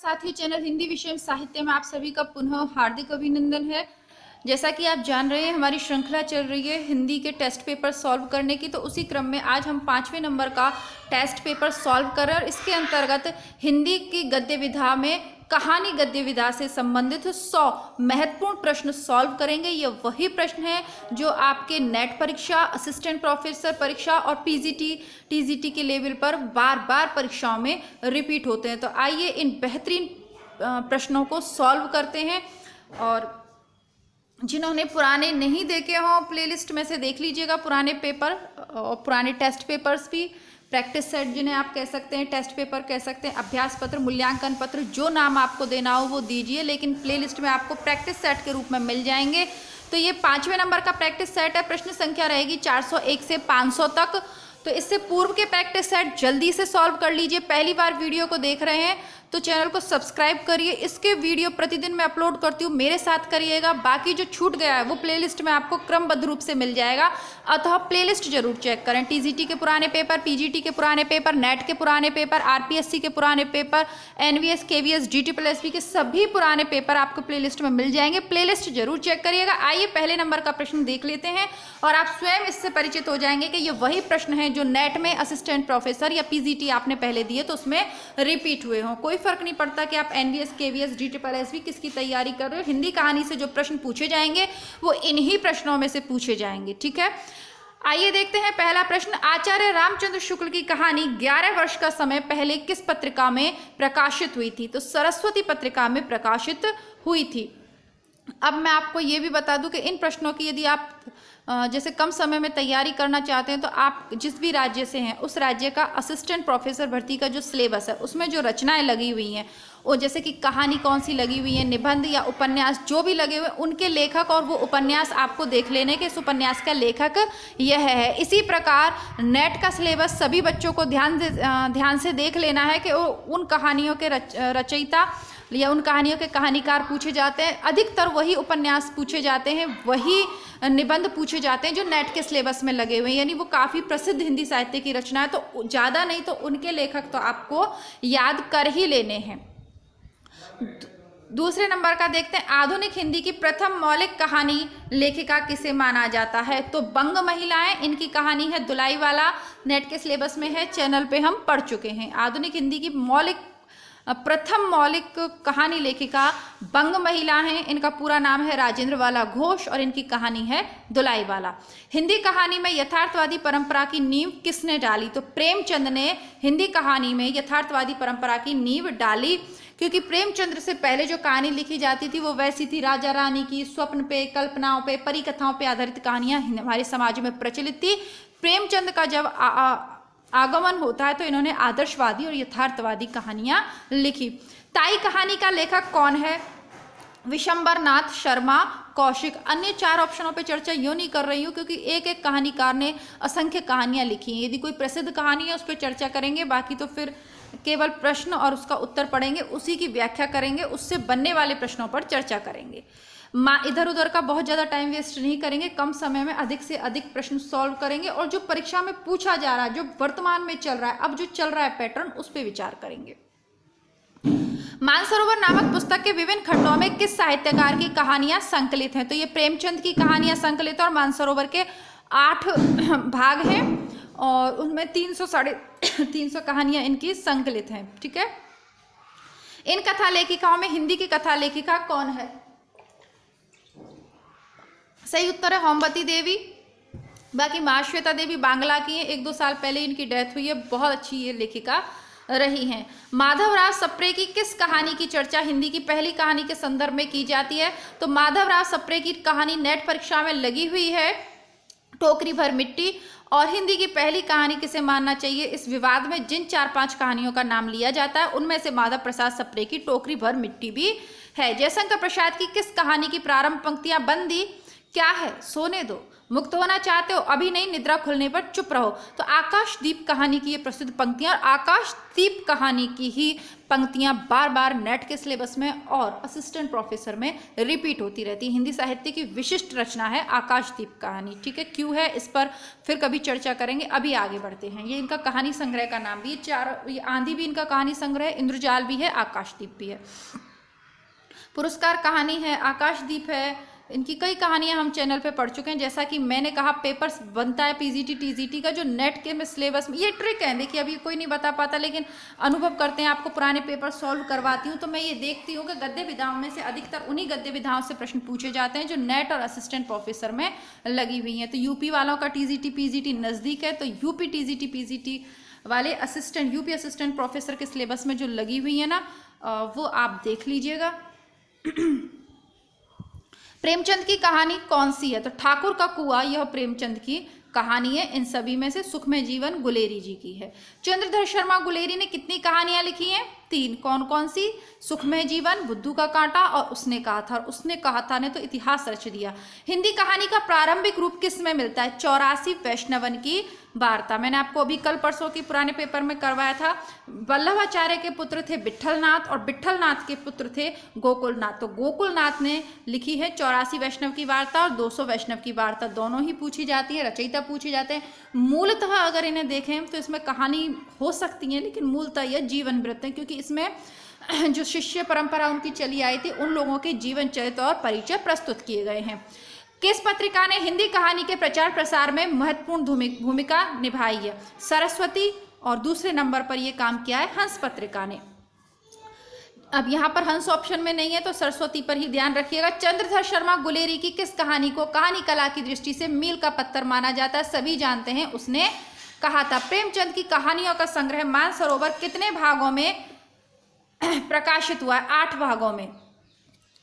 साथ ही चैनल हिंदी विषय में साहित्य में आप सभी का पुनः हार्दिक अभिनंदन है। जैसा कि आप जान रहे हैं हमारी श्रृंखला चल रही है हिंदी के टेस्ट पेपर सॉल्व करने की, तो उसी क्रम में आज हम 5वें नंबर का टेस्ट पेपर सॉल्व कर रहे हैं और इसके अंतर्गत हिंदी की गद्य विधा में कहानी गद्य विधा से संबंधित 100 महत्वपूर्ण प्रश्न सॉल्व करेंगे। ये वही प्रश्न है जो आपके नेट परीक्षा, असिस्टेंट प्रोफेसर परीक्षा और पीजीटी, टीजीटी के लेवल पर बार बार परीक्षाओं में रिपीट होते हैं। तो आइए इन बेहतरीन प्रश्नों को सॉल्व करते हैं। और जिन्होंने पुराने नहीं देखे हों प्लेलिस्ट में से देख लीजिएगा पुराने पेपर और पुराने टेस्ट पेपर्स भी, प्रैक्टिस सेट जिन्हें आप कह सकते हैं, टेस्ट पेपर कह सकते हैं, अभ्यास पत्र, मूल्यांकन पत्र, जो नाम आपको देना हो वो दीजिए, लेकिन प्लेलिस्ट में आपको प्रैक्टिस सेट के रूप में मिल जाएंगे। तो ये 5वें नंबर का प्रैक्टिस सेट है। प्रश्न संख्या रहेगी 401 से 500 तक। तो इससे पूर्व के प्रैक्टिस सेट जल्दी से सॉल्व कर लीजिए। पहली बार वीडियो को देख रहे हैं तो चैनल को सब्सक्राइब करिए। इसके वीडियो प्रतिदिन मैं अपलोड करती हूँ, मेरे साथ करिएगा। बाकी जो छूट गया है वो प्लेलिस्ट में आपको क्रमबद्ध रूप से मिल जाएगा, अतः प्लेलिस्ट जरूर चेक करें। टीजीटी के पुराने पेपर, पीजीटी के पुराने पेपर, नेट के पुराने पेपर, आरपीएससी के पुराने पेपर, एनवीएस, केवीएस, जीटी+एसपी के सभी पुराने पेपर आपको प्लेलिस्ट में मिल जाएंगे। प्लेलिस्ट जरूर चेक करिएगा। आइए पहले नंबर का प्रश्न देख लेते हैं और आप स्वयं इससे परिचित हो जाएंगे कि ये वही प्रश्न है जो नेट में असिस्टेंट प्रोफेसर या पीजीटी आपने पहले दिए तो उसमें रिपीट हुए हों। कोई फर्क नहीं पड़ता कि आप एनवीएस, केवीएस, जीटी+एसपी किसकी तैयारी कर रहे हो। हिंदी कहानी से जो प्रश्न पूछे जाएंगे वो इन्हीं प्रश्नों में से पूछे जाएंगे, ठीक है। आइए देखते हैं पहला प्रश्न। आचार्य रामचंद्र शुक्ल की कहानी 11 वर्ष का समय पहले किस पत्रिका में प्रकाशित हुई थी? तो सरस्वती पत्रिका में प्रकाशित हुई थी। अब मैं आपको ये भी बता दूं कि इन प्रश्नों की यदि आप जैसे कम समय में तैयारी करना चाहते हैं तो आप जिस भी राज्य से हैं उस राज्य का असिस्टेंट प्रोफेसर भर्ती का जो सिलेबस है उसमें जो रचनाएं लगी हुई हैं, वो जैसे कि कहानी कौन सी लगी हुई है, निबंध या उपन्यास जो भी लगे हुए, उनके लेखक और वो उपन्यास आपको देख लेने के इस उपन्यास का लेखक यह है। इसी प्रकार नेट का सिलेबस सभी बच्चों को ध्यान से देख लेना है कि उन कहानियों के रचयिता या उन कहानियों के कहानीकार पूछे जाते हैं। अधिकतर वही उपन्यास पूछे जाते हैं, वही निबंध पूछे जाते हैं जो नेट के सिलेबस में लगे हुए हैं, यानी वो काफ़ी प्रसिद्ध हिंदी साहित्य की रचना है। तो ज़्यादा नहीं तो उनके लेखक तो आपको याद कर ही लेने हैं। दूसरे नंबर का देखते हैं। आधुनिक हिंदी की प्रथम मौलिक कहानी लेखिका किसे माना जाता है? तो बंग महिलाएं, इनकी कहानी है दुलाईवाला, नेट के सिलेबस में है, चैनल पे हम पढ़ चुके हैं। आधुनिक हिंदी की प्रथम मौलिक कहानी लेखिका बंग महिला हैं। इनका पूरा नाम है राजेंद्र वाला घोष और इनकी कहानी है दुलाईवाला। हिंदी कहानी में यथार्थवादी परंपरा की नींव किसने डाली? तो प्रेमचंद ने हिंदी कहानी में यथार्थवादी परंपरा की नींव डाली, क्योंकि प्रेमचंद्र से पहले जो कहानी लिखी जाती थी वो वैसी थी, राजा रानी की, स्वप्न पे, कल्पनाओं पे, परी कथाओं पे आधारित कहानियां हमारे समाज में प्रचलित थी। प्रेमचंद का जब आगमन होता है तो इन्होंने आदर्शवादी और यथार्थवादी कहानियां लिखी। ताई कहानी का लेखक कौन है? विशंबर नाथ शर्मा कौशिक। अन्य 4 ऑप्शनों पे चर्चा यूँ नहीं कर रही हूँ क्योंकि एक एक कहानीकार ने असंख्य कहानियां लिखी हैं। यदि कोई प्रसिद्ध कहानी है उस पर चर्चा करेंगे, बाकी तो फिर केवल प्रश्न और उसका उत्तर पढ़ेंगे, उसी की व्याख्या करेंगे, उससे बनने वाले प्रश्नों पर चर्चा करेंगे। इधर उधर का बहुत ज़्यादा टाइम वेस्ट नहीं करेंगे, कम समय में अधिक से अधिक प्रश्न सॉल्व करेंगे और जो परीक्षा में पूछा जा रहा है, जो वर्तमान में चल रहा है, अब जो चल रहा है पैटर्न, उस पर विचार करेंगे। मानसरोवर नामक पुस्तक के विभिन्न खंडों में किस साहित्यकार की कहानियां संकलित हैं? तो ये प्रेमचंद की कहानियां संकलित है और मानसरोवर के 8 भाग हैं और उनमें 300-350 कहानियां इनकी संकलित हैं, ठीक है। इन कथा लेखिकाओं में हिंदी की कथा लेखिका कौन है? सही उत्तर है होमवती देवी। बाकी महाश्वेता देवी बांग्ला की हैं, 1-2 साल पहले इनकी डेथ हुई है, बहुत अच्छी ये लेखिका रही हैं। माधवराव सप्रे की किस कहानी की चर्चा हिंदी की पहली कहानी के संदर्भ में की जाती है? तो माधवराव सप्रे की कहानी नेट परीक्षा में लगी हुई है, टोकरी भर मिट्टी। और हिंदी की पहली कहानी किसे मानना चाहिए? इस विवाद में जिन 4-5 कहानियों का नाम लिया जाता है उनमें से माधव प्रसाद सप्रे की टोकरी भर मिट्टी भी है। जयशंकर प्रसाद की किस कहानी की प्रारंभ पंक्तियां बंदी क्या है? सोने दो, मुक्त होना चाहते हो अभी नहीं, निद्रा खुलने पर चुप रहो। तो आकाशदीप कहानी की ये प्रसिद्ध पंक्तियां, और आकाशदीप कहानी की ही पंक्तियां बार बार नेट के सिलेबस में और असिस्टेंट प्रोफेसर में रिपीट होती रहती है। हिंदी साहित्य की विशिष्ट रचना है आकाशदीप कहानी। ठीक है, क्यों है इस पर फिर कभी चर्चा करेंगे, अभी आगे बढ़ते हैं। ये इनका कहानी संग्रह का नाम भी, ये आंधी भी इनका कहानी संग्रह है, इंद्रजाल भी है, आकाशदीप भी है। पुरस्कार कहानी है, आकाशदीप है। इनकी कई कहानियां हम चैनल पे पढ़ चुके हैं। जैसा कि मैंने कहा पेपर्स बनता है पीजीटी टीजीटी का जो नेट के में सिलेबस में, ये ट्रिक है, देखिए अभी कोई नहीं बता पाता, लेकिन अनुभव करते हैं, आपको पुराने पेपर सॉल्व करवाती हूँ तो मैं ये देखती हूँ कि गद्य विधाओं में से अधिकतर उन्हीं गद्य विधाओं से प्रश्न पूछे जाते हैं जो नेट और असिस्टेंट प्रोफेसर में लगी हुई हैं। तो यूपी वालों का टीजीटी पीजीटी नज़दीक है, तो यूपी टीजीटी पीजीटी वाले असिस्टेंट, यूपी असिस्टेंट प्रोफेसर के सिलेबस में जो लगी हुई है ना, वो आप देख लीजिएगा। प्रेमचंद की कहानी कौन सी है? तो ठाकुर का कुआं यह प्रेमचंद की कहानी है। इन सभी में से सुखमय जीवन गुलेरी जी की है। चंद्रधर शर्मा गुलेरी ने कितनी कहानियां लिखी हैं? 3। कौन कौन सी? सुखमय जीवन, बुद्धू का कांटा और उसने कहा था। और उसने कहा था ने तो इतिहास रच दिया। हिंदी कहानी का प्रारंभिक रूप किस में मिलता है? 84 वैष्णवन की वार्ता। मैंने आपको अभी कल परसों की पुराने पेपर में करवाया था। वल्लभाचार्य के पुत्र थे विट्ठलनाथ और विट्ठलनाथ के पुत्र थे गोकुलनाथ। तो गोकुलनाथ ने लिखी है 84 वैष्णव की वार्ता और 200 वैष्णव की वार्ता, दोनों ही पूछी जाती है, रचयिता पूछे जाते हैं। मूलतः अगर इन्हें देखें तो इसमें कहानी हो सकती है, लेकिन मूलतः यह जीवन वृत्त है, क्योंकि इसमें जो शिष्य परंपरा उनकी चली आई थी उन लोगों के जीवन चरित्र और परिचय प्रस्तुत किए गए हैं। किस पत्रिका ने हिंदी कहानी के प्रचार प्रसार में महत्वपूर्ण भूमिका निभाई है? सरस्वती। और दूसरे नंबर पर यह काम किया है हंस पत्रिका ने। अब यहाँ पर हंस ऑप्शन में नहीं है तो सरस्वती पर ही ध्यान रखिएगा। चंद्रधर शर्मा गुलेरी की किस कहानी को कहानी कला की दृष्टि से मील का पत्थर माना जाता है? सभी जानते हैं, उसने कहा था। प्रेमचंद की कहानियों का संग्रह मानसरोवर कितने भागों में प्रकाशित हुआ है? 8 भागों में।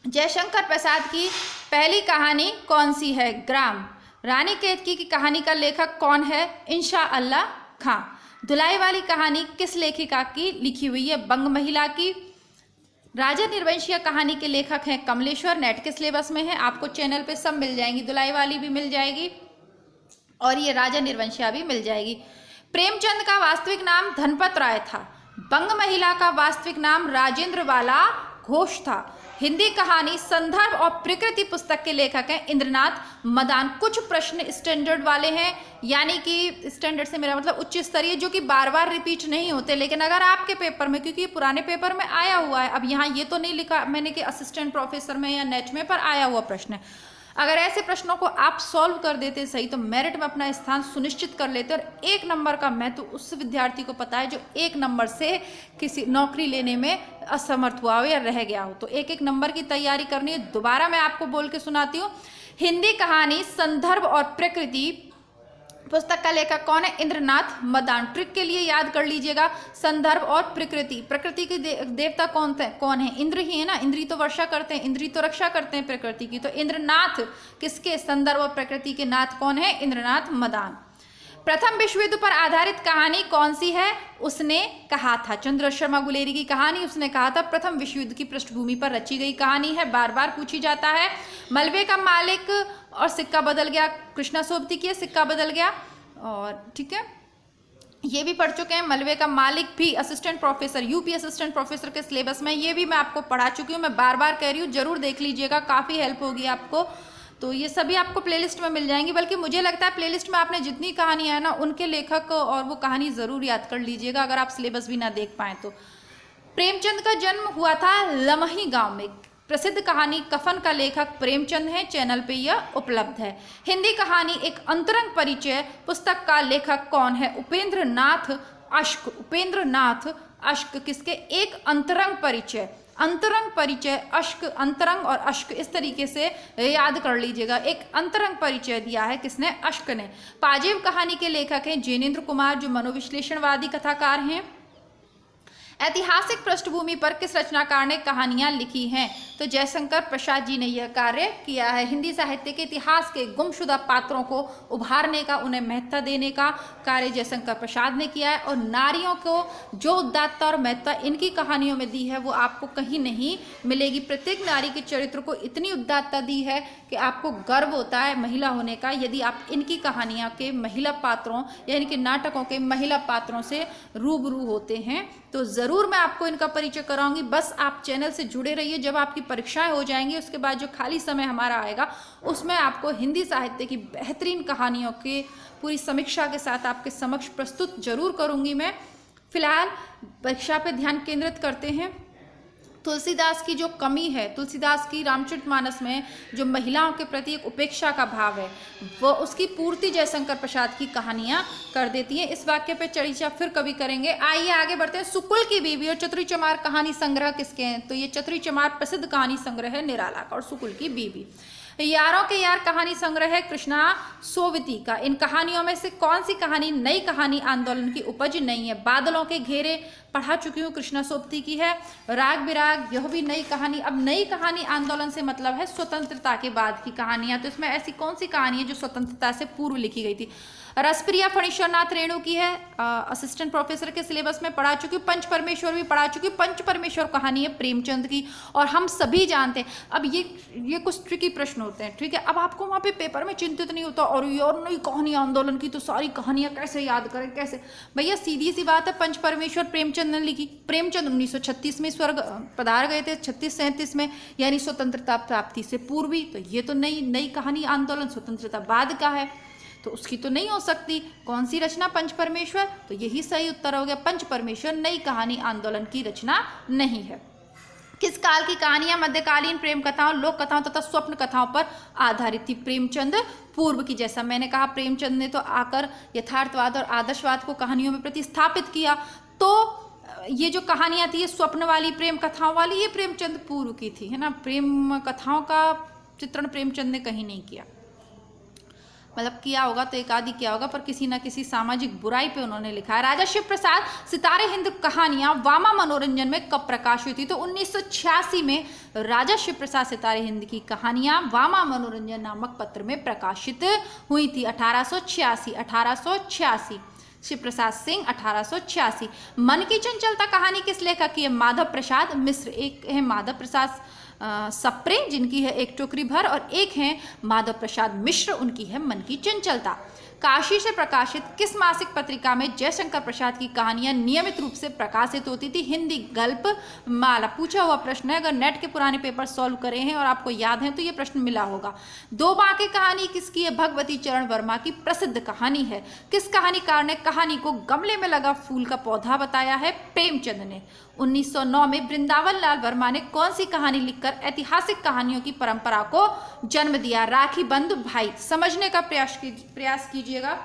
जयशंकर प्रसाद की पहली कहानी कौन सी है? ग्राम। रानी केतकी की कहानी का लेखक कौन है? इंशा अल्लाह खां। धुलाई वाली कहानी किस लेखिका की लिखी हुई है? बंग महिला की। राजा निर्वंशिया कहानी के लेखक हैं कमलेश्वर। नेट के सिलेबस में है, आपको चैनल पे सब मिल जाएंगी, धुलाई वाली भी मिल जाएगी और ये राजा निर्वंशिया भी मिल जाएगी। प्रेमचंद का वास्तविक नाम धनपत राय था। बंग महिला का वास्तविक नाम राजेंद्र वाला घोष था। हिंदी कहानी संदर्भ और प्रकृति पुस्तक के लेखक हैं इंद्रनाथ मदान। कुछ प्रश्न स्टैंडर्ड वाले हैं, यानी कि स्टैंडर्ड से मेरा मतलब उच्च स्तरीय, जो कि बार बार रिपीट नहीं होते, लेकिन अगर आपके पेपर में, क्योंकि पुराने पेपर में आया हुआ है, अब यहाँ ये तो नहीं लिखा मैंने कि असिस्टेंट प्रोफेसर में या नेट में, पर आया हुआ प्रश्न है। अगर ऐसे प्रश्नों को आप सॉल्व कर देते सही तो मेरिट में अपना स्थान सुनिश्चित कर लेते। और 1 नंबर का महत्व उस विद्यार्थी को पता है जो 1 नंबर से किसी नौकरी लेने में असमर्थ हुआ हो या रह गया हो। तो 1-1 नंबर की तैयारी करनी है। दोबारा मैं आपको बोल के सुनाती हूँ। हिंदी कहानी संदर्भ और प्रकृति पुस्तक का लेखक कौन है? इंद्रनाथ मदान। ट्रिक के लिए याद कर लीजिएगा, संदर्भ और प्रकृति। प्रकृति के देवता कौन है? इंद्र ही है ना। इंद्री तो वर्षा करते हैं, इंद्री तो रक्षा करते हैं प्रकृति की। तो इंद्रनाथ किसके? संदर्भ और प्रकृति के नाथ कौन है? इंद्रनाथ मदान। प्रथम विश्व युद्ध पर आधारित कहानी कौन सी है? उसने कहा था। चंद्रधर शर्मा गुलेरी की कहानी उसने कहा था प्रथम विश्व युद्ध की पृष्ठभूमि पर रची गई कहानी है, बार बार पूछी जाता है। मलबे का मालिक और सिक्का बदल गया, कृष्णा सोबती की सिक्का बदल गया। और ठीक है, ये भी पढ़ चुके हैं। मलबे का मालिक भी assistant professor, UP assistant professor के सिलेबस में, ये भी मैं आपको पढ़ा चुकी हूँ। मैं बार बार कह रही हूँ, जरूर देख लीजिएगा, काफ़ी हेल्प होगी आपको। तो ये सभी आपको प्लेलिस्ट में मिल जाएंगी, बल्कि मुझे लगता है प्लेलिस्ट में आपने जितनी कहानियाँ हैं ना, उनके लेखक और वो कहानी ज़रूर याद कर लीजिएगा, अगर आप सिलेबस भी ना देख पाएँ तो। प्रेमचंद का जन्म हुआ था लमही गांव में। प्रसिद्ध कहानी कफन का लेखक प्रेमचंद है, चैनल पे यह उपलब्ध है। हिंदी कहानी एक अंतरंग परिचय पुस्तक का लेखक कौन है? उपेंद्र नाथ अश्क। उपेंद्र नाथ अश्क किसके? एक अंतरंग परिचय। अंतरंग परिचय, अश्क, अंतरंग और अश्क, इस तरीके से याद कर लीजिएगा। एक अंतरंग परिचय दिया है किसने? अश्क ने। पाजेब कहानी के लेखक हैं जैनेन्द्र कुमार, जो मनोविश्लेषणवादी कथाकार हैं। ऐतिहासिक पृष्ठभूमि पर किस रचनाकार ने कहानियां लिखी हैं? तो जयशंकर प्रसाद जी ने यह कार्य किया है। हिंदी साहित्य के इतिहास के गुमशुदा पात्रों को उभारने का, उन्हें महत्ता देने का कार्य जयशंकर प्रसाद ने किया है। और नारियों को जो उदात्तता और महत्ता इनकी कहानियों में दी है वो आपको कहीं नहीं मिलेगी। प्रत्येक नारी के चरित्र को इतनी उदात्तता दी है कि आपको गर्व होता है महिला होने का, यदि आप इनकी कहानियाँ के महिला पात्रों या इनके नाटकों के महिला पात्रों से रूबरू होते हैं। तो ज़रूर मैं आपको इनका परिचय कराऊंगी, बस आप चैनल से जुड़े रहिए। जब आपकी परीक्षाएं हो जाएंगी उसके बाद जो खाली समय हमारा आएगा उसमें आपको हिंदी साहित्य की बेहतरीन कहानियों की पूरी समीक्षा के साथ आपके समक्ष प्रस्तुत जरूर करूंगी मैं। फिलहाल परीक्षा पे ध्यान केंद्रित करते हैं। तुलसीदास की जो कमी है, तुलसीदास की रामचरितमानस में जो महिलाओं के प्रति एक उपेक्षा का भाव है, वो उसकी पूर्ति जयशंकर प्रसाद की कहानियां कर देती हैं। इस वाक्य पे चर्चा फिर कभी करेंगे। आइए आगे बढ़ते हैं। सुकुल की बीवी और चतुरी चमार कहानी संग्रह किसके हैं? तो ये चतुरी चमार प्रसिद्ध कहानी संग्रह है निराला का। और सुकुल की बीवी यारों के यार कहानी संग्रह है कृष्णा सोवती का। इन कहानियों में से कौन सी कहानी नई कहानी आंदोलन की उपज नहीं है? बादलों के घेरे पढ़ा चुकी हूँ, कृष्णा सोवती की है। राग विराग, यह भी नई कहानी। अब नई कहानी आंदोलन से मतलब है स्वतंत्रता के बाद की कहानियां। तो इसमें ऐसी कौन सी कहानी है जो स्वतंत्रता से पूर्व लिखी गई थी? रसप्रिया फणीश्वरनाथ रेणु की है, असिस्टेंट प्रोफेसर के सिलेबस में पढ़ा चुकी हूँ। पंच परमेश्वर भी पढ़ा चुकी हूँ। पंच परमेश्वर कहानी है प्रेमचंद की, और हम सभी जानते हैं। अब ये कुछ ट्रिकी प्रश्न होते हैं, ठीक है। अब आपको वहाँ पे पेपर में चिंतित नहीं होता और यार नई कहानी आंदोलन की तो सारी कहानियां कैसे याद करें, कैसे? भैया सीधी सी बात है, पंच परमेश्वर प्रेमचंद ने लिखी। प्रेमचंद 1936 में स्वर्ग पधार गए थे, 36-37 में, यानी स्वतंत्रता प्राप्ति से पूर्वी। तो ये तो नई कहानी आंदोलन स्वतंत्रता बाद का है, तो उसकी तो नहीं हो सकती। कौन सी रचना? पंच परमेश्वर। तो यही सही उत्तर हो गया, पंच परमेश्वर नई कहानी आंदोलन की रचना नहीं है। किस काल की कहानियां मध्यकालीन प्रेम कथाओं, लोक कथाओं तथा स्वप्न कथाओं पर आधारित थी? प्रेमचंद पूर्व की। जैसा मैंने कहा, प्रेमचंद ने तो आकर यथार्थवाद और आदर्शवाद को कहानियों में प्रतिस्थापित किया। तो ये जो कहानियां थी, ये स्वप्न वाली, प्रेम कथाओं वाली, ये प्रेमचंद पूर्व की थी, है ना। प्रेम कथाओं का चित्रण प्रेमचंद ने कहीं नहीं किया। मतलब किया होगा तो एक आदि किया होगा, पर किसी ना किसी सामाजिक बुराई पे उन्होंने लिखा है। राजा शिव प्रसाद सितारे हिंद कहानियां वामा मनोरंजन में कब प्रकाशित हुई? तो 1986 में राजा शिव प्रसाद सितारे हिंद की कहानियां वामा मनोरंजन नामक पत्र में प्रकाशित हुई थी। 1886 शिव प्रसाद सिंह 1886। मन की चंचलता कहानी किस लेखक की है? माधव प्रसाद मिश्र। एक है माधव प्रसाद सप्रे, जिनकी है एक टोकरी भर, और एक है माधव प्रसाद मिश्र, उनकी है मन की चंचलता। काशी से प्रकाशित किस मासिक पत्रिका में जयशंकर प्रसाद की कहानियां नियमित रूप से प्रकाशित होती थी? हिंदी गल्प माला। पूछा हुआ प्रश्न है, अगर नेट के पुराने पेपर सॉल्व करे हैं और आपको याद है तो ये प्रश्न मिला होगा। दो बांके कहानी किसकी है? भगवती चरण वर्मा की प्रसिद्ध कहानी है। किस कहानीकार ने कहानी को गमले में लगा फूल का पौधा बताया है? प्रेमचंद ने। 1909 में वृंदावन लाल वर्मा ने कौन सी कहानी लिखकर ऐतिहासिक कहानियों की परंपरा को जन्म दिया? राखी बंधु भाई। समझने का प्रयास कीजिएगा।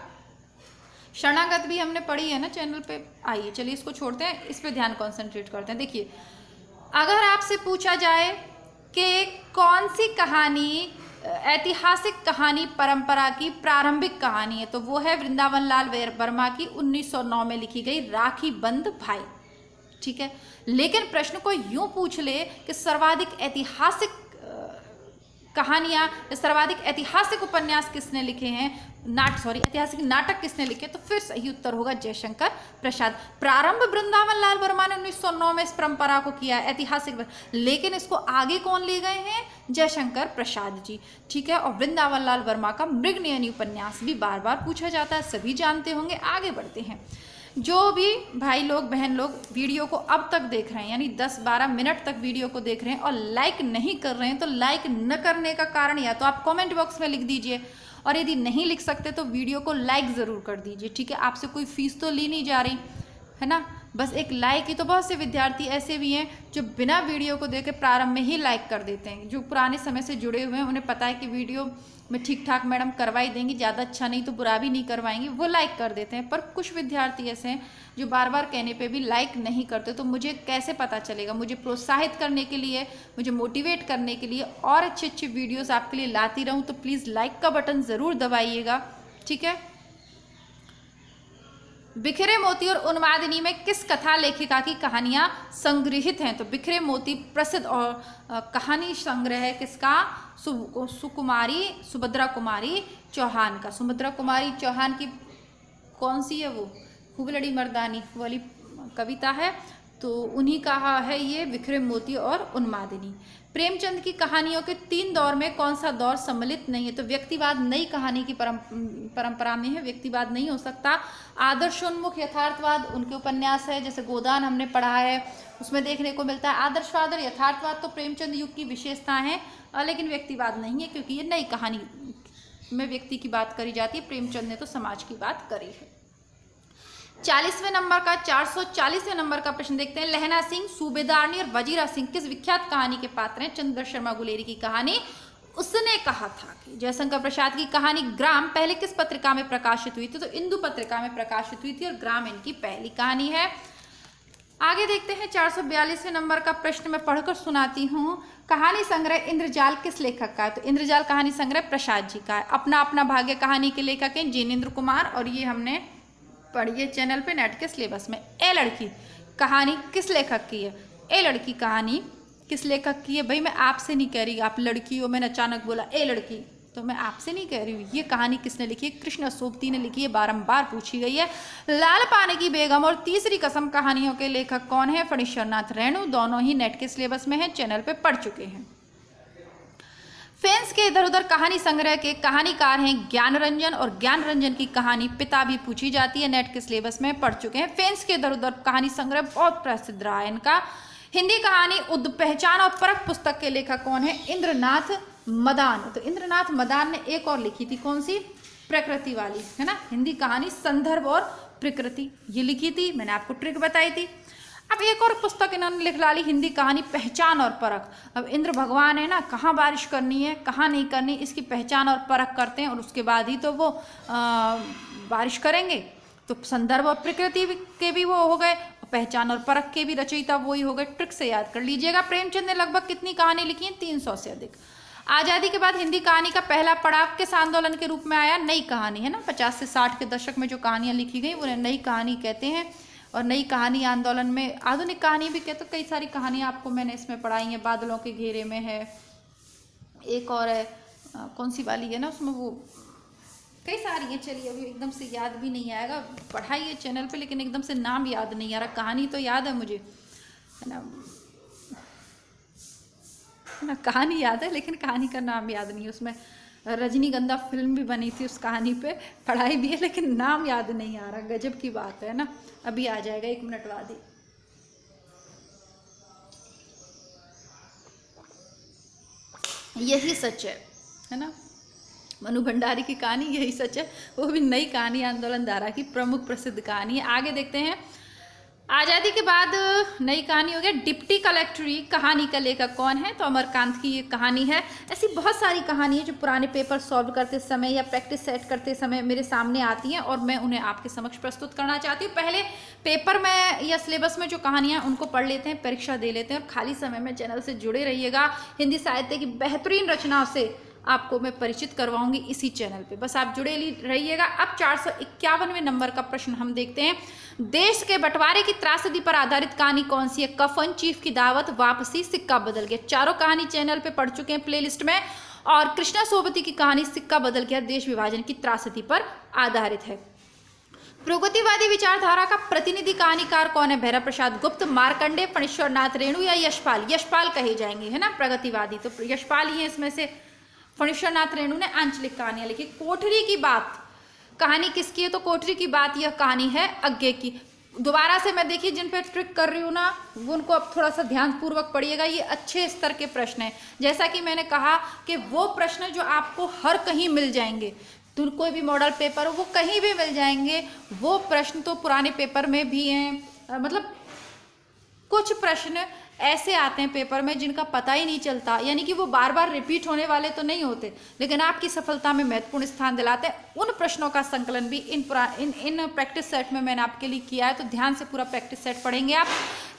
शरणागत भी हमने पढ़ी है ना चैनल पे। आइए चलिए इसको छोड़ते हैं, इस पे ध्यान कंसंट्रेट करते हैं। देखिए, अगर आपसे पूछा जाए कि कौन सी कहानी ऐतिहासिक कहानी परंपरा की प्रारंभिक कहानी है, तो वो है वृंदावन लाल वर्मा की 1909 में लिखी गई राखी बंधु भाई, ठीक है। लेकिन प्रश्न को यूं पूछ ले कि सर्वाधिक ऐतिहासिक कहानियां, सर्वाधिक ऐतिहासिक उपन्यास किसने लिखे हैं, ऐतिहासिक नाटक किसने लिखे, तो फिर सही उत्तर होगा जयशंकर प्रसाद। प्रारंभ वृंदावन लाल वर्मा ने 1909 में इस परंपरा को किया ऐतिहासिक, लेकिन इसको आगे कौन ले गए हैं? जयशंकर प्रसाद जी, ठीक है। और वृंदावन लाल वर्मा का मृगनयनी उपन्यास भी बार बार पूछा जाता है, सभी जानते होंगे। आगे बढ़ते हैं। जो भी भाई लोग बहन लोग वीडियो को अब तक देख रहे हैं, यानी 10-12 मिनट तक वीडियो को देख रहे हैं और लाइक नहीं कर रहे हैं, तो लाइक न करने का कारण या तो आप कमेंट बॉक्स में लिख दीजिए, और यदि नहीं लिख सकते तो वीडियो को लाइक ज़रूर कर दीजिए, ठीक है। आपसे कोई फीस तो ली नहीं जा रही है ना, बस एक लाइक ही। तो बहुत से विद्यार्थी ऐसे भी हैं जो बिना वीडियो को देखे प्रारंभ में ही लाइक कर देते हैं। जो पुराने समय से जुड़े हुए हैं, उन्हें पता है कि वीडियो में ठीक ठाक मैडम करवाई देंगी, ज़्यादा अच्छा नहीं तो बुरा भी नहीं करवाएंगी, वो लाइक कर देते हैं। पर कुछ विद्यार्थी ऐसे हैं जो बार बार कहने पे भी लाइक नहीं करते। तो मुझे कैसे पता चलेगा? मुझे प्रोत्साहित करने के लिए, मुझे मोटिवेट करने के लिए और अच्छी अच्छी वीडियोस आपके लिए लाती रहूँ, तो प्लीज़ लाइक का बटन ज़रूर दबाइएगा, ठीक है। बिखरे मोती और उन्मादिनी में किस कथा लेखिका की कहानियां संग्रहित हैं? तो बिखरे मोती प्रसिद्ध और कहानी संग्रह है किसका? सुभद्रा कुमारी चौहान का। सुभद्रा कुमारी चौहान की कौन सी है वो? खूब लड़ी मर्दानी वाली कविता है, तो उन्हीं का है ये बिखरे मोती और उन्मादिनी। प्रेमचंद की कहानियों के 3 दौर में कौन सा दौर सम्मिलित नहीं है? तो व्यक्तिवाद नई कहानी की परंपरा में है, व्यक्तिवाद नहीं हो सकता। आदर्शोन्मुख यथार्थवाद उनके उपन्यास है, जैसे गोदान हमने पढ़ा है उसमें देखने को मिलता है। आदर्शवाद और यथार्थवाद तो प्रेमचंद युग की विशेषताएं हैं, लेकिन व्यक्तिवाद नहीं है, क्योंकि ये नई कहानी में व्यक्ति की बात करी जाती है। प्रेमचंद ने तो समाज की बात करी है। 40वें नंबर का 440वें नंबर का प्रश्न देखते हैं। लहना सिंह, सूबेदारनी और वजीरा सिंह किस विख्यात कहानी के पात्र हैं? चंद्र शर्मा गुलेरी की कहानी उसने कहा था कि। जयशंकर प्रसाद की कहानी ग्राम पहले किस पत्रिका में प्रकाशित हुई थी? तो इंदु पत्रिका में प्रकाशित हुई थी और ग्राम इनकी पहली कहानी है। आगे देखते हैं 442वें नंबर का प्रश्न मैं पढ़कर सुनाती हूँ। कहानी संग्रह इंद्रजाल किस लेखक का है? तो इंद्रजाल कहानी संग्रह प्रसाद जी का है। अपना अपना भाग्य कहानी के लेखक हैं जिनेंद्र कुमार, और ये हमने पढ़ी है चैनल पे नेट के सिलेबस में। ए लड़की कहानी किस लेखक की है? ए लड़की कहानी किस लेखक की है? भाई मैं आपसे नहीं कह रही, आप लड़की हो, मैंने अचानक बोला ए लड़की, तो मैं आपसे नहीं कह रही हूँ। ये कहानी किसने लिखी है? कृष्ण सोबती ने लिखी है, बारंबार पूछी गई है। लाल पानी की बेगम और तीसरी कसम कहानियों के लेखक कौन है? फणीश्वरनाथ रेणु। दोनों ही नेट के सिलेबस में है, चैनल पे पढ़ चुके हैं। फेंस के इधर उधर कहानी संग्रह के कहानीकार हैं ज्ञानरंजन, और ज्ञानरंजन की कहानी पिता भी पूछी जाती है, नेट के सिलेबस में पढ़ चुके हैं। फेंस के इधर उधर कहानी संग्रह बहुत प्रसिद्ध रहा है इनका। हिंदी कहानी पहचान और परख पुस्तक के लेखक कौन है? इंद्रनाथ मदान। तो इंद्रनाथ मदान ने एक और लिखी थी, कौन सी? प्रकृति वाली, है ना। हिंदी कहानी संदर्भ और प्रकृति ये लिखी थी, मैंने आपको ट्रिक बताई थी। अब एक और पुस्तक इन्होंने लिख डाली, हिंदी कहानी पहचान और परख। अब इंद्र भगवान है ना, कहाँ बारिश करनी है कहाँ नहीं करनी, इसकी पहचान और परख करते हैं, और उसके बाद ही तो वो बारिश करेंगे। तो संदर्भ और प्रकृति के भी वो हो गए, पहचान और परख के भी रचयिता वो ही हो गए। ट्रिक से याद कर लीजिएगा। प्रेमचंद ने लगभग कितनी कहानी लिखी है? 300 से अधिक। आज़ादी के बाद हिंदी कहानी का पहला पड़ाव किस आंदोलन के रूप में आया? नई कहानी, है ना। 50 से 60 के दशक में जो कहानियाँ लिखी गई वो नई कहानी कहते हैं। और नई कहानी आंदोलन में आधुनिक कहानी भी कहते, कई सारी कहानियाँ आपको मैंने इसमें पढ़ाई हैं। बादलों के घेरे में है, एक और है कौन सी वाली है ना, उसमें वो कई सारी हैं। चलिए अभी एकदम से याद भी नहीं आएगा, पढ़ाई है चैनल पे, लेकिन एकदम से नाम याद नहीं आ रहा। कहानी तो याद है मुझे, है ना, कहानी याद है, लेकिन कहानी का नाम याद नहीं। उसमें रजनीगंधा फिल्म भी बनी थी, उस कहानी पे पढ़ाई भी है, लेकिन नाम याद नहीं आ रहा। गजब की बात है ना। अभी आ जाएगा, 1 मिनट बाद ही। यही सच है ना। मनु भंडारी की कहानी यही सच है, वो भी नई कहानी आंदोलन धारा की प्रमुख प्रसिद्ध कहानी है। आगे देखते हैं। आज़ादी के बाद नई कहानी हो गया। डिप्टी कलेक्टरी कहानी का लेखक कौन है? तो अमरकांत की ये कहानी है। ऐसी बहुत सारी कहानी है जो पुराने पेपर सॉल्व करते समय या प्रैक्टिस सेट करते समय मेरे सामने आती हैं, और मैं उन्हें आपके समक्ष प्रस्तुत करना चाहती हूँ। पहले पेपर में या सिलेबस में जो कहानियाँ उनको पढ़ लेते हैं, परीक्षा दे लेते हैं, और खाली समय में चैनल से जुड़े रहिएगा। हिंदी साहित्य की बेहतरीन रचनाओं से आपको मैं परिचित करवाऊंगी इसी चैनल पे, बस आप जुड़े रहिएगा। अब 451वें नंबर का प्रश्न हम देखते हैं। देश के बंटवारे की त्रासदी पर आधारित कहानी कौन सी है? कफन, चीफ की दावत, वापसी, सिक्का बदल गया। चारों कहानी चैनल पे पढ़ चुके हैं प्लेलिस्ट में। और कृष्णा सोबती की कहानी सिक्का बदल गया देश विभाजन की त्रासदी पर आधारित है। प्रगतिवादी विचारधारा का प्रतिनिधि कहानीकार कौन है? भैरव प्रसाद गुप्त, मार्कंडे, फणीश्वरनाथ रेणु या यशपाल? यशपाल कहे जाएंगे, है ना। प्रगतिवादी तो यशपाल ही है इसमें से। फणीश्वरनाथ रेणु ने आंचलिक कहानियां लिखी। कोठरी की बात कहानी किसकी है? तो कोठरी की बात यह कहानी है अज्ञे की। दोबारा से मैं देखिए जिन पे ट्रिक कर रही हूँ ना, वो उनको अब थोड़ा सा ध्यानपूर्वक पढ़िएगा। ये अच्छे स्तर के प्रश्न हैं। जैसा कि मैंने कहा कि वो प्रश्न जो आपको हर कहीं मिल जाएंगे, तो कोई भी मॉडल पेपर हो वो कहीं भी मिल जाएंगे, वो प्रश्न तो पुराने पेपर में भी हैं। मतलब कुछ प्रश्न ऐसे आते हैं पेपर में जिनका पता ही नहीं चलता, यानी कि वो बार बार रिपीट होने वाले तो नहीं होते, लेकिन आपकी सफलता में महत्वपूर्ण स्थान दिलाते हैं। उन प्रश्नों का संकलन भी इन प्रैक्टिस सेट में मैंने आपके लिए किया है, तो ध्यान से पूरा प्रैक्टिस सेट पढ़ेंगे आप।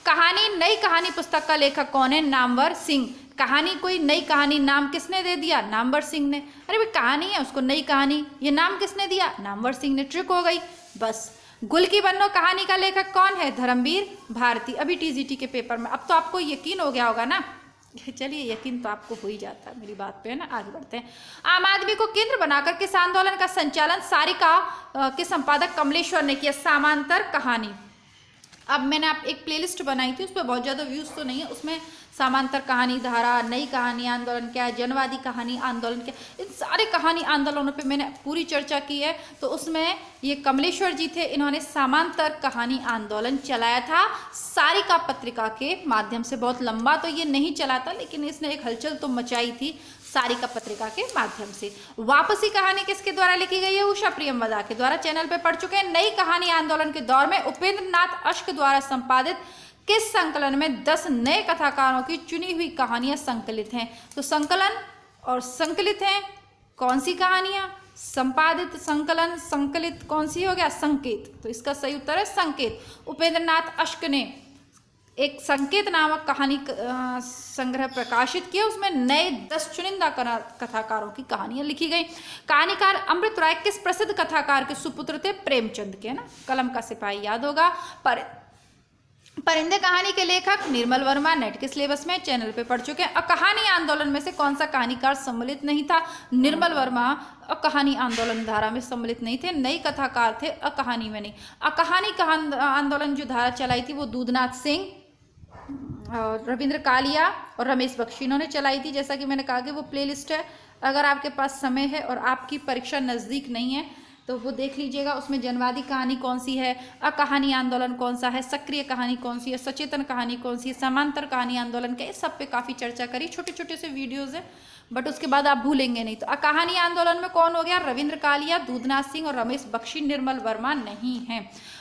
कहानी, नई कहानी पुस्तक का लेखक कौन है? नामवर सिंह। कहानी कोई नई कहानी नाम किसने दे दिया? नामवर सिंह ने। अरे भाई कहानी है उसको नई कहानी, ये नाम किसने दिया? नामवर सिंह ने। ट्रिक हो गई बस। गुल की बन्नो कहानी का लेखक कौन है? धर्मवीर भारती। अभी टीजीटी के पेपर में। अब तो आपको यकीन हो गया होगा ना। चलिए, यकीन तो आपको हो ही जाता है मेरी बात पे, है ना। आगे बढ़ते हैं। आम आदमी को केंद्र बनाकर किस आंदोलन का संचालन सारिका के संपादक कमलेश्वर ने किया? समांतर कहानी। अब मैंने आप एक प्लेलिस्ट बनाई थी, उस पर बहुत ज़्यादा व्यूज़ तो नहीं है। उसमें समांतर कहानी धारा, नई कहानी आंदोलन क्या है, जनवादी कहानी आंदोलन क्या, इन सारे कहानी आंदोलनों पे मैंने पूरी चर्चा की है। तो उसमें ये कमलेश्वर जी थे, इन्होंने समांतर कहानी आंदोलन चलाया था सारिका पत्रिका के माध्यम से। बहुत लंबा तो ये नहीं चला था, लेकिन इसने एक हलचल तो मचाई थी सारिका पत्रिका के माध्यम से। वापसी कहानी किसके द्वारा लिखी गई है? उषा प्रियमवदा के द्वारा। चैनल पे पढ़ चुके हैं। नई कहानी आंदोलन के दौर में उपेंद्र नाथ अश्क द्वारा संपादित किस संकलन में 10 नए कथाकारों की चुनी हुई कहानियां संकलित हैं? तो संकलन और संकलित हैं कौन सी कहानियां? संपादित, संकलन, संकलित कौन सी हो गया? संकेत। तो इसका सही उत्तर है संकेत। उपेंद्र नाथ अश्क ने एक संकेत नामक कहानी संग्रह प्रकाशित किया। उसमें नए 10 चुनिंदा कथाकारों की कहानियां लिखी गई। कहानीकार अमृत राय किस प्रसिद्ध कथाकार के सुपुत्र थे? प्रेमचंद के, ना। कलम का सिपाही याद होगा। परिंदे कहानी के लेखक निर्मल वर्मा। नेट के सिलेबस में चैनल पे पढ़ चुके हैं। कहानी आंदोलन में से कौन सा कहानीकार सम्मिलित नहीं था? निर्मल वर्मा कहानी आंदोलन धारा में सम्मिलित नहीं थे। नई कथाकार थे, कहानी में नहीं। कहानी आंदोलन जो धारा चलाई थी वो दूधनाथ सिंह और रविंद्र कालिया और रमेश बख्शी इन्होंने चलाई थी। जैसा कि मैंने कहा कि वो प्लेलिस्ट है, अगर आपके पास समय है और आपकी परीक्षा नज़दीक नहीं है तो वो देख लीजिएगा। उसमें जनवादी कहानी कौन सी है, कहानी आंदोलन कौन सा है, सक्रिय कहानी कौन सी है, सचेतन कहानी कौन सी है, समांतर कहानी आंदोलन के, इस सब पे काफ़ी चर्चा करी। छोटे छोटे से वीडियोज़ है, बट उसके बाद आप भूलेंगे नहीं। तो कहानी आंदोलन में कौन हो गया? रविंद्र कालिया, दूधनाथ सिंह और रमेश बख्शी। निर्मल वर्मा नहीं है।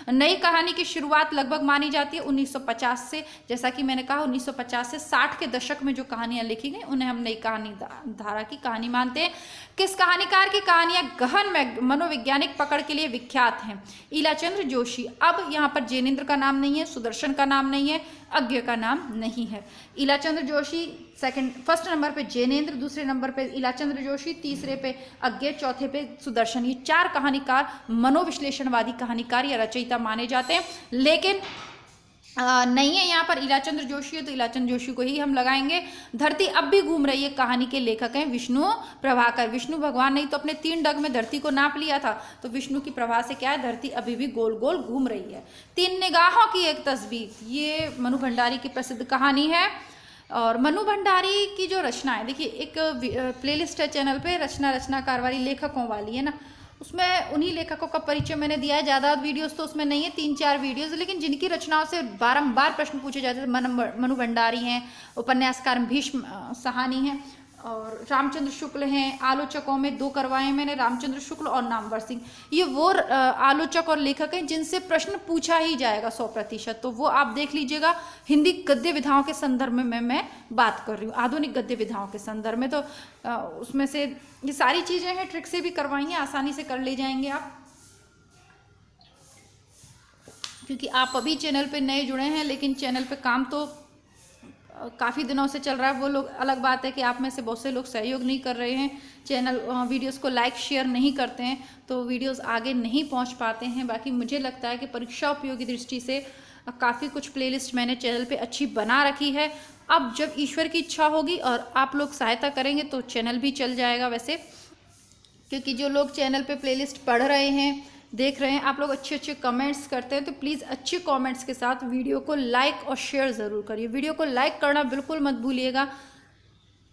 नई कहानी की शुरुआत लगभग मानी जाती है 1950 से। जैसा कि मैंने कहा 1950 से 60 के दशक में जो कहानियां लिखी गई उन्हें हम नई कहानी धारा की कहानी मानते हैं। किस कहानीकार की कहानियां गहन मनोवैज्ञानिक पकड़ के लिए विख्यात हैं? ईलाचंद्र जोशी। अब यहाँ पर जैनेन्द्र का नाम नहीं है, सुदर्शन का नाम नहीं है, अज्ञ का नाम नहीं है। ईलाचंद्र जोशी फर्स्ट नंबर पे जैनेन्द्र, दूसरे नंबर पे ईलाचंद्र जोशी, तीसरे पे अज्ञ, चौथे पे सुदर्शन। ये 4 कहानीकार मनोविश्लेषणवादी कहानीकार या रचयिता माने जाते हैं। लेकिन नहीं है यहाँ पर ईलाचंद्र जोशी है, तो ईलाचंद्र जोशी को ही हम लगाएंगे। धरती अब भी घूम रही है कहानी के लेखक हैं विष्णु प्रभाकर। विष्णु भगवान ने तो अपने 3 डग में धरती को नाप लिया था, तो विष्णु की प्रभा से क्या है, धरती अभी भी गोल गोल घूम रही है। 3 निगाहों की एक तस्वीर, ये मनु भंडारी की प्रसिद्ध कहानी है। और मनु भंडारी की जो रचना है, देखिए एक प्लेलिस्ट है चैनल पे, रचना कारवारी लेखकों वाली, है ना। उसमें उन्हीं लेखकों का परिचय मैंने दिया है। ज़्यादा वीडियोस तो उसमें नहीं है, 3-4 वीडियोस, लेकिन जिनकी रचनाओं से बारंबार प्रश्न पूछे जाते थे। मनु भंडारी हैं, उपन्यासकार भीष्म साहनी हैं, और रामचंद्र शुक्ल हैं। आलोचकों में 2 करवाए मैंने, रामचंद्र शुक्ल और नामवर सिंह। ये वो आलोचक और लेखक हैं जिनसे प्रश्न पूछा ही जाएगा 100%, तो वो आप देख लीजिएगा। हिंदी गद्य विधाओं के संदर्भ में मैं बात कर रही हूँ, आधुनिक गद्य विधाओं के संदर्भ में। तो उसमें से ये सारी चीज़ें हैं, ट्रिक से भी करवाएंगे, आसानी से कर ले जाएंगे आप, क्योंकि आप अभी चैनल पे नए जुड़े हैं। लेकिन चैनल पे काम तो काफ़ी दिनों से चल रहा है। वो लोग अलग बात है कि आप में से बहुत से लोग सहयोग नहीं कर रहे हैं, चैनल वीडियोस को लाइक शेयर नहीं करते हैं, तो वीडियोस आगे नहीं पहुंच पाते हैं। बाकी मुझे लगता है कि परीक्षा उपयोगी दृष्टि से काफ़ी कुछ प्लेलिस्ट मैंने चैनल पे अच्छी बना रखी है। अब जब ईश्वर की इच्छा होगी और आप लोग सहायता करेंगे तो चैनल भी चल जाएगा। वैसे क्योंकि जो लोग चैनल पे प्लेलिस्ट पढ़ रहे हैं, देख रहे हैं, आप लोग अच्छे कमेंट्स करते हैं, तो प्लीज़ अच्छे कमेंट्स के साथ वीडियो को लाइक और शेयर ज़रूर करिए। वीडियो को लाइक करना बिल्कुल मत भूलिएगा,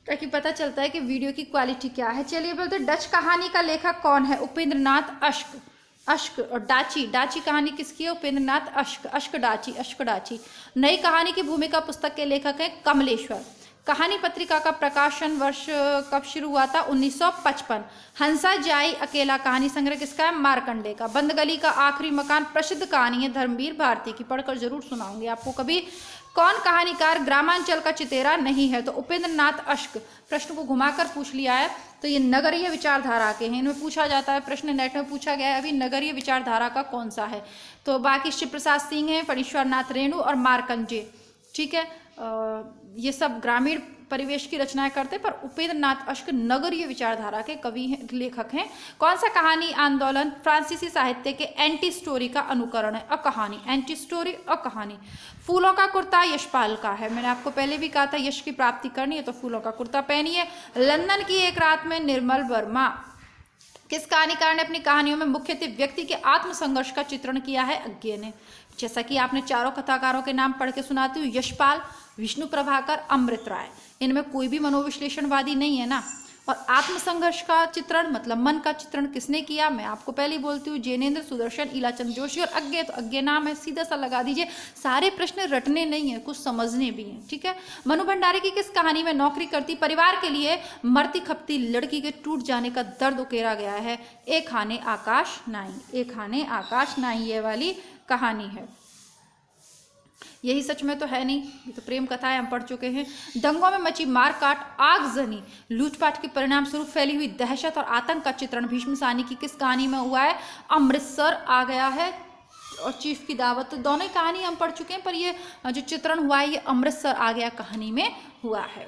ताकि पता चलता है कि वीडियो की क्वालिटी क्या है। चलिए बोलते हैं, डच कहानी का लेखक कौन है? उपेंद्र नाथ अश्क। और डाची कहानी किसकी है? उपेंद्र नाथ अश्क डाची। नई कहानी की भूमिका पुस्तक के लेखक हैं कमलेश्वर। कहानी पत्रिका का प्रकाशन वर्ष कब शुरू हुआ था? 1955। हंसा जाई अकेला कहानी संग्रह किसका है? मार्कंडे का। बंद गली का आखिरी मकान प्रसिद्ध कहानी है धर्मवीर भारती की, पढ़कर जरूर सुनाऊंगी आपको कभी। कौन कहानीकार ग्रामांचल का चितेरा नहीं है? तो उपेंद्र नाथ अश्क। प्रश्न को घुमाकर पूछ लिया है, तो ये नगरीय विचारधारा के हैं, इनमें पूछा जाता है प्रश्न, नेट में पूछा गया है अभी, नगरीय विचारधारा का कौन सा है? तो बाकी शिव प्रसाद सिंह हैं, फणीश्वर नाथ रेणु और मार्कंडे, ठीक है। ये सब ग्रामीण परिवेश की रचनाएं करते, पर उपेंद्र नाथ अश्क नगरीय विचारधारा के कवि हैं, लेखक हैं। कौन सा कहानी आंदोलन फ्रांसीसी साहित्य के एंटी स्टोरी का अनुकरण है? अ कहानी, एंटी स्टोरी अ कहानी। फूलों का कुर्ता यशपाल का है। मैंने आपको पहले भी कहा था यश की प्राप्ति करनी है तो फूलों का कुर्ता पहनिए। लंदन की एक रात में निर्मल वर्मा। किस कहानीकार ने अपनी कहानियों में मुख्यतः व्यक्ति के आत्मसंघर्ष का चित्रण किया है? अज्ञे ने। जैसा कि आपने चारों कथाकारों के नाम पढ़ के सुनाती हूँ, यशपाल, विष्णु प्रभाकर, अमृत राय, इनमें कोई भी मनोविश्लेषणवादी नहीं है ना। और आत्मसंघर्ष का चित्रण मतलब मन का चित्रण किसने किया? मैं आपको पहले ही बोलती हूँ, जैनेन्द्र, सुदर्शन, इलाचंद जोशी। और अज्ञे तो अज्ञे नाम है, सीधा सा लगा दीजिए। सारे प्रश्न रटने नहीं है, कुछ समझने भी हैं, ठीक है। मनु भंडारी की किस कहानी में नौकरी करती परिवार के लिए मरती खपती लड़की के टूट जाने का दर्द उकेरा गया है? एक खाने आकाश नाई। एक खाने आकाश नाई ये वाली कहानी है। यही सच में तो है नहीं, ये तो प्रेम कथाएं हम पढ़ चुके हैं। दंगों में मची मारकाट, आगजनी, लूटपाट के परिणाम स्वरूप फैली हुई दहशत और आतंक का चित्रण भीष्म साहनी की किस कहानी में हुआ है? अमृतसर आ गया है और चीफ की दावत, तो दोनों ही कहानी हम पढ़ चुके हैं, पर ये जो चित्रण हुआ है ये अमृतसर आ गया कहानी में हुआ है।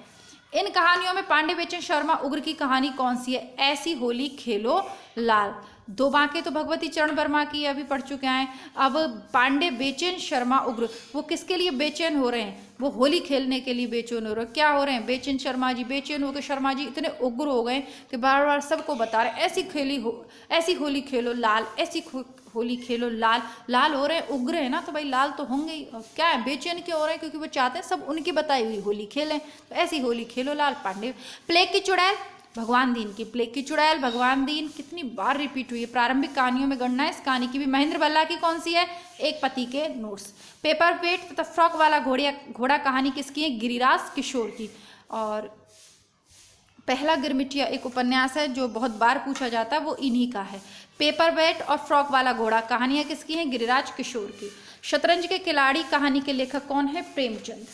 इन कहानियों में पांडे बेचन शर्मा उग्र की कहानी कौन सी है? ऐसी होली खेलो लाल। दो बांके तो भगवती चरण वर्मा की अभी पढ़ चुके हैं। अब पांडे बेचैन शर्मा उग्र, वो किसके लिए बेचैन हो रहे हैं? वो होली खेलने के लिए बेचैन हो रहे हैं। क्या हो रहे हैं? बेचैन शर्मा जी बेचैन हो गए। शर्मा जी इतने उग्र हो गए कि बार बार सबको बता रहे ऐसी होली खेलो लाल, ऐसी होली खेलो लाल। लाल हो रहे हैं, उग्र है ना, तो भाई लाल तो होंगे ही। क्या है, बेचैन क्यों हो रहे हैं? क्योंकि वो चाहते हैं सब उनकी बताई हुई होली खेलें। तो ऐसी होली खेलो लाल। पांडे। प्लेग की चुड़ैल भगवान दीन की। प्लेग की चुड़ैल भगवान दीन कितनी बार रिपीट हुई है। प्रारंभिक कहानियों में गणना है इस कहानी की भी। महेंद्र भल्ला की कौन सी है? एक पति के नोट्स। पेपर वेट तथा फ्रॉक वाला घोड़ा कहानी किसकी है? गिरिराज किशोर की। और पहला गिरमिटिया एक उपन्यास है जो बहुत बार पूछा जाता है, वो इन्हीं का है। पेपर वेट और फ्रॉक वाला घोड़ा कहानियां किसकी हैं? गिरिराज किशोर की। शतरंज के खिलाड़ी कहानी के लेखक कौन है? प्रेमचंद।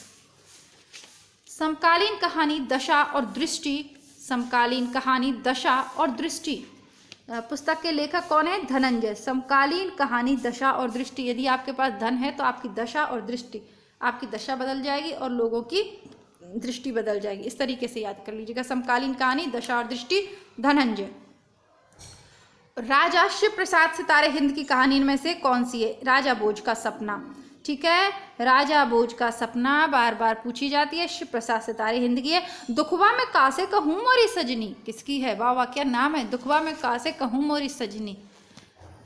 समकालीन कहानी दशा और दृष्टि। समकालीन कहानी दशा और दृष्टि पुस्तक के लेखक कौन है? धनंजय। समकालीन कहानी दशा और दृष्टि। यदि आपके पास धन है तो आपकी दशा और दृष्टि, आपकी दशा बदल जाएगी और लोगों की दृष्टि बदल जाएगी। इस तरीके से याद कर लीजिएगा। समकालीन कहानी दशा और दृष्टि, धनंजय। राजा शिव प्रसाद सितारे हिंद की कहानी में से कौन सी है? राजा भोज का सपना। ठीक है, राजा भोज का सपना बार बार पूछी जाती है। शिव प्रसाद सितारे हिंद की है। दुखवा में कासे कहूँ मोरी सजनी किसकी है? वाह वाह, क्या नाम है, दुखवा में कासे कहूँ मोरी सजनी।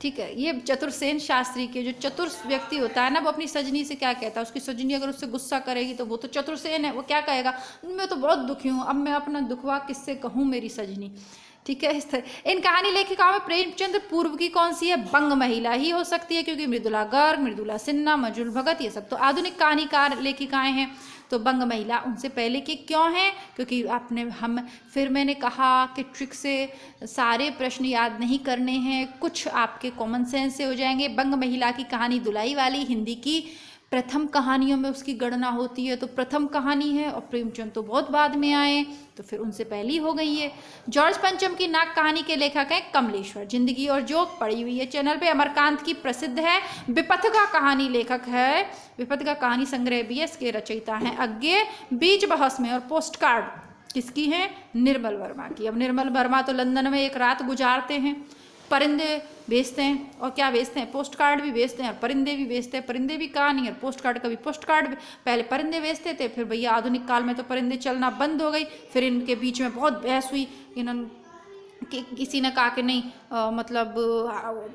ठीक है, ये चतुर्सेन शास्त्री के, जो चतुर व्यक्ति होता है ना, वो अपनी सजनी से क्या कहता है? उसकी सजनी अगर उससे गुस्सा करेगी तो वो तो चतुर्सेन है, वो क्या कहेगा? मैं तो बहुत दुखी हूँ, अब मैं अपना दुखवा किससे कहूँ मेरी सजनी। ठीक है, इस तरह। इन कहानी लेखिकाओं में प्रेमचंद पूर्व की कौन सी है? बंग महिला ही हो सकती है, क्योंकि मृदुला गर्ग, मृदुला सिन्हा, मंजुल भगत ये सब तो आधुनिक कहानीकार लेखिकाएं हैं। तो बंग महिला उनसे पहले की क्यों है? क्योंकि मैंने कहा कि ट्रिक से सारे प्रश्न याद नहीं करने हैं, कुछ आपके कॉमन सेंस से हो जाएंगे। बंग महिला की कहानी दुलाई वाली हिंदी की प्रथम कहानियों में उसकी गणना होती है, तो प्रथम कहानी है। और प्रेमचंद तो बहुत बाद में आए, तो फिर उनसे पहली हो गई है। जॉर्ज पंचम की नाक कहानी के लेखक हैं कमलेश्वर। जिंदगी और जोक पड़ी हुई है चैनल पे। अमरकांत की प्रसिद्ध है। विपथगा कहानी लेखक है, विपथगा कहानी संग्रह भी है, इसके रचयिता हैं अज्ञे। बीच बहस में और पोस्ट कार्ड किसकी है? निर्मल वर्मा की। अब निर्मल वर्मा तो लंदन में एक रात गुजारते हैं, परिंदे बेचते हैं, और क्या बेचते हैं? पोस्ट कार्ड भी बेचते हैं और परिंदे भी बेचते हैं। परिंदे भी कहानी और पोस्ट कार्ड का भी। पोस्ट कार्ड पहले परिंदे बेचते थे, फिर भैया आधुनिक काल में तो परिंदे चलना बंद हो गई। फिर इनके बीच में बहुत बहस हुई। इन्होंने किसी ने कहा कि नहीं मतलब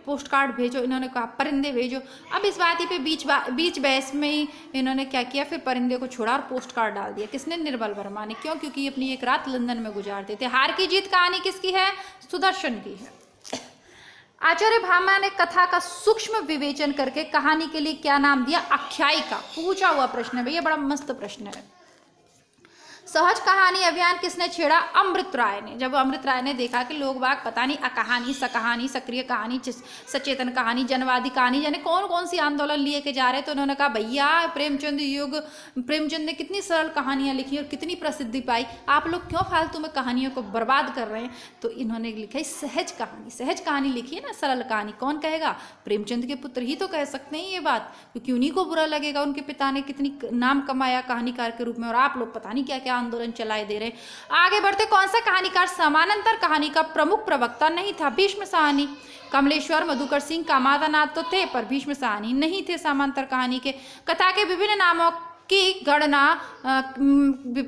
पोस्ट कार्ड भेजो, इन्होंने कहा परिंदे भेजो। अब इस बात ही पे बीच बहस में ही इन्होंने क्या किया, फिर परिंदे को छोड़ा और पोस्ट कार्ड डाल दिया। किसने? निर्मल वर्मा ने। क्यों? क्योंकि अपनी एक रात लंदन में गुजारते थे। हार की जीत कहानी किसकी है? सुदर्शन की है। आचार्य भामा ने कथा का सूक्ष्म विवेचन करके कहानी के लिए क्या नाम दिया? आख्यायिका। पूछा हुआ प्रश्न है भैया, बड़ा मस्त प्रश्न है। सहज कहानी अभियान किसने छेड़ा? अमृत राय ने। जब अमृत राय ने देखा कि लोग बाग पता नहीं अकहानी, सकहानी, सक्रिय कहानी, सचेतन कहानी, जनवादी कहानी, यानी कौन कौन सी आंदोलन लिए के जा रहे हैं, तो उन्होंने कहा भैया प्रेमचंद ने कितनी सरल कहानियां लिखी और कितनी प्रसिद्धि पाई, आप लोग क्यों फालतू में कहानियों को बर्बाद कर रहे हैं? तो इन्होंने लिखा है सहज कहानी। सहज कहानी लिखी है ना, सरल कहानी। कौन कहेगा? प्रेमचंद के पुत्र ही तो कह सकते हैं ये बात, क्योंकि उन्हीं को बुरा लगेगा। उनके पिता ने कितनी नाम कमाया कहानीकार के रूप में, और आप लोग पता नहीं क्या क्या क्या आंदोलन चलाए दे रहे। आगे बढ़ते, कौन सा कहानीकार समानांतर कहानी का प्रमुख प्रवक्ता नहीं था? भीष्म साहनी। कमलेश्वर, मधुकर सिंह, कामादानाथ तो थे पर भीष्म साहनी नहीं थे समांतर कहानी के। कथा के विभिन्न नामों की गणना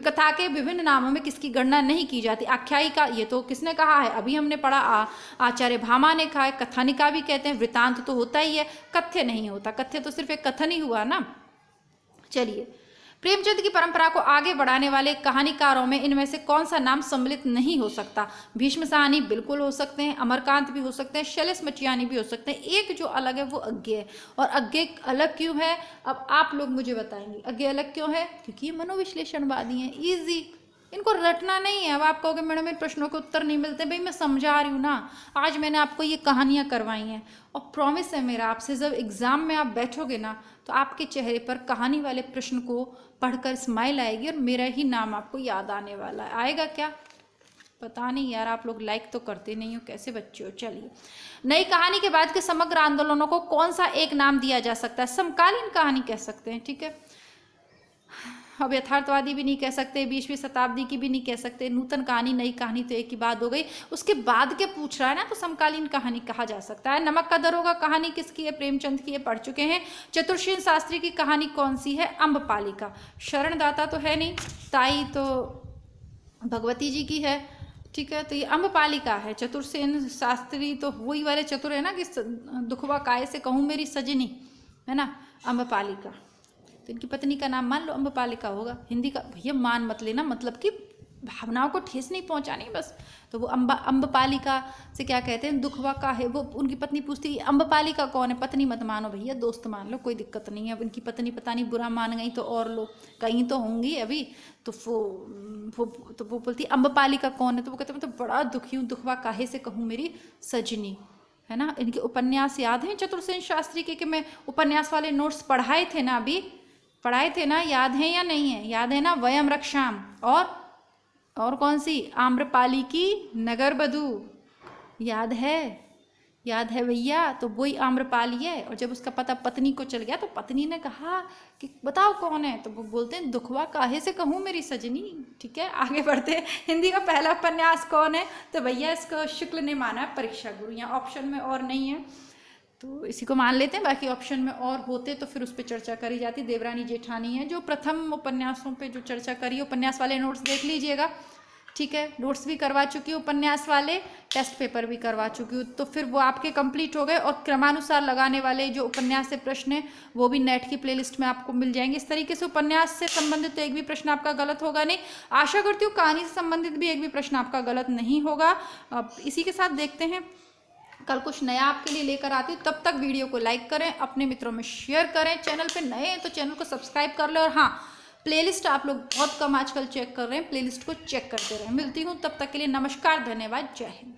कथा के विभिन्न नामों में किसकी गणना नहीं की जाती? आख्यायिका, ये तो किसने कहा है, अभी हमने पढ़ा, आचार्य भामा ने कहा है। कथानिका भी कहते हैं, वृतांत तो होता ही है, कथ्य नहीं होता। कथ्य तो सिर्फ एक कथन ही हुआ ना। चलिए, प्रेमचंद की परंपरा को आगे बढ़ाने वाले कहानीकारों में इनमें से कौन सा नाम सम्मिलित नहीं हो सकता? भीष्म साहनी बिल्कुल हो सकते हैं, अमरकांत भी हो सकते हैं, शैलेश मचियानी भी हो सकते हैं। एक जो अलग है वो अज्ञे है। और अज्ञे अलग क्यों है, अब आप लोग मुझे बताएंगे अज्ञे अलग क्यों है? क्योंकि ये मनोविश्लेषणवादी हैं। ईजी, इनको रटना नहीं है। अब आप कहोगे मैडम इन प्रश्नों के उत्तर नहीं मिलते। भाई मैं समझा रही हूँ ना, आज मैंने आपको ये कहानियाँ करवाई हैं और प्रॉमिस है मेरा आपसे, जब एग्ज़ाम में आप बैठोगे ना तो आपके चेहरे पर कहानी वाले प्रश्न को पढ़कर स्माइल आएगी और मेरा ही नाम आपको याद आने वाला है। आएगा क्या पता नहीं यार, आप लोग लाइक तो करते नहीं हो, कैसे बच्चे हो। चलिए, नई कहानी के बाद के समग्र आंदोलनों को कौन सा एक नाम दिया जा सकता है? समकालीन कहानी कह सकते हैं, ठीक है। अब यथार्थवादी भी नहीं कह सकते, 20वीं शताब्दी की भी नहीं कह सकते, नूतन कहानी, नई कहानी तो एक ही बात हो गई। उसके बाद के पूछ रहा है ना, तो समकालीन कहानी कहा जा सकता है। नमक का दरोगा कहानी किसकी है? प्रेमचंद की है, पढ़ चुके हैं। चतुर्सेन शास्त्री की कहानी कौन सी है? अम्बपालिका। शरणदाता तो है नहीं, ताई तो भगवती जी की है, ठीक है, तो ये अम्बपालिका है। चतुर्सेन शास्त्री तो वही वाले चतुर है ना कि दुखवा काय से कहूँ मेरी सजनी, है ना, अम्बपालिका। तो इनकी पत्नी का नाम मान लो अम्बपालिका होगा। हिंदी का भैया मान मत लेना, मतलब कि भावनाओं को ठेस नहीं पहुंचानी बस। तो वो अम्बपालिका से क्या कहते हैं, दुखवा का है। वो उनकी पत्नी पूछती है अम्बपालिका कौन है? पत्नी मत मानो भैया, दोस्त मान लो, कोई दिक्कत नहीं है। अब इनकी पत्नी पता नहीं बुरा मान गई तो और लोग कहीं तो होंगी अभी, तो वो बोलती अम्बपालिका कौन है? तो वो कहते मैं तो बड़ा दुखी हूँ, दुखवा काहे से कहूँ मेरी सजनी, है ना। इनके उपन्यास याद हैं चतुर्सेन शास्त्री के? कि मैं उपन्यास वाले नोट्स पढ़ाए थे ना, अभी पढ़ाए थे ना, याद है या नहीं है? याद है ना, वयम रक्षाम और कौन सी? आम्रपाली की नगर बधू, याद है? याद है भैया, तो वही आम्रपाली है। और जब उसका पता पत्नी को चल गया तो पत्नी ने कहा कि बताओ कौन है? तो वो बोलते हैं दुखवा काहे से कहूँ मेरी सजनी, ठीक है। आगे बढ़ते हैं, हिंदी का पहला उपन्यास कौन है? तो भैया इसको शुक्ल ने माना है, परीक्षा गुरु। यहाँ ऑप्शन में और नहीं है तो इसी को मान लेते हैं, बाकी ऑप्शन में और होते तो फिर उस पर चर्चा करी जाती। देवरानी जेठानी है जो प्रथम उपन्यासों पे जो चर्चा करी। उपन्यास वाले नोट्स देख लीजिएगा, ठीक है। नोट्स भी करवा चुकी हूँ, उपन्यास वाले टेस्ट पेपर भी करवा चुकी हूँ, तो फिर वो आपके कंप्लीट हो गए। और क्रमानुसार लगाने वाले जो उपन्यास से प्रश्न है वो भी नेट की प्लेलिस्ट में आपको मिल जाएंगे। इस तरीके से उपन्यास से संबंधित तो एक भी प्रश्न आपका गलत होगा नहीं। आशा करती हूँ कहानी से संबंधित भी एक भी प्रश्न आपका गलत नहीं होगा। अब इसी के साथ देखते हैं कल कुछ नया आपके लिए लेकर आती हूँ। तब तक वीडियो को लाइक करें, अपने मित्रों में शेयर करें। चैनल पे नए हैं तो चैनल को सब्सक्राइब कर लें। और हाँ, प्लेलिस्ट आप लोग बहुत कम आजकल चेक कर रहे हैं, प्लेलिस्ट को चेक करते रहें। मिलती हूँ तब तक के लिए, नमस्कार, धन्यवाद, जय हिंद।